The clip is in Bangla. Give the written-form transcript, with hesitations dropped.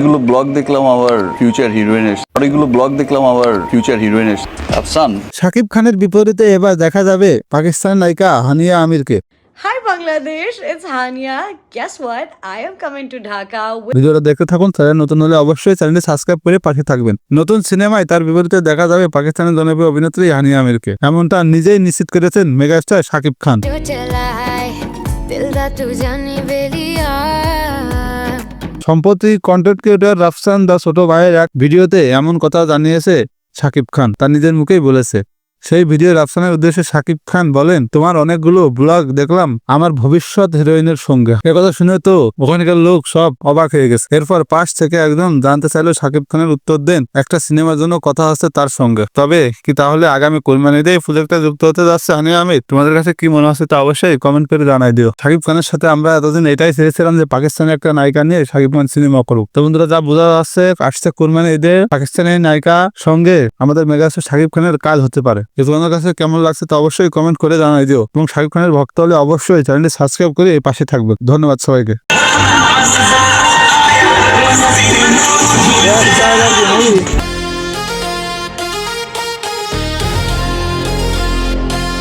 এগুলো ব্লগ দেখলাম আবার ফিউচার হিরোইনের, অনেকগুলো ব্লগ দেখলাম আবার ফিউচার হিরোইনের আফসান। শাকিব খানের বিপরীতে এবার দেখা যাবে পাকিস্তান নায়িকা Haniyeh আমিরকে। Hi Bangladesh, it's Hania. Guess what? I am coming to Dhaka with ভিডিওটা দেখতে থাকুন। চ্যানেল নতুন হলে অবশ্যই চ্যানেলটি সাবস্ক্রাইব করে পাশে থাকবেন। নতুন সিনেমায় তার বিপরীতে দেখা যাবে পাকিস্তানের জনপ্রিয় অভিনেত্রী হানিয়া আমিরকে, এমনটা নিজেই নিশ্চিত করেছেন মেগাস্টার শাকিব খান। जो चला है दिल दा तू जानी बेलिया। সম্প্রতি কন্টেন্ট ক্রিয়েটর রাফসান দা ছোট ভাইয়ের এক ভিডিওতে এমন কথা জানিয়েছে শাকিব খান, তার নিজের মুখেই বলেছে। সেই ভিডিও রাফসানের উদ্দেশ্যে শাকিব খান বলেন, তোমার অনেকগুলো ব্লগ দেখলাম আমার ভবিষ্যৎ হিরোইনের সঙ্গে। একথা শুনে তো ওখানকার লোক সব অবাক হয়ে গেছে। এরপর পাশ থেকে একদম জানতে চাইলো শাকিব খানের উত্তর দেন, একটা সিনেমার জন্য কথা হচ্ছে তার সঙ্গে। তবে কি তাহলে আগামী কোরবানিতে এই প্রজেক্টটা যুক্ত হতে যাচ্ছে হানিয়া আমির? তোমাদের কাছে কি মনে হচ্ছে তা অবশ্যই কমেন্ট করে জানাই দিও। শাকিব খানের সাথে আমরা এতদিন এটাই চেয়েছিলাম যে পাকিস্তানের একটা নায়িকা নিয়ে শাকিব খান সিনেমা করুক। তো বন্ধুরা, যা বোঝা যাচ্ছে আসছে কোরবানি ঈদে পাকিস্তানের নায়িকা সঙ্গে আমাদের মেগাস্টার শাকিব খানের কাজ হতে পারে। তোমাদের কাছে কেমন লাগছে তা অবশ্যই কমেন্ট করে জানাই দিও, এবং শাকিব খানের ভক্ত হলে অবশ্যই চ্যানেলটি সাবস্ক্রাইব করে এই পাশে থাকবে। ধন্যবাদ সবাইকে।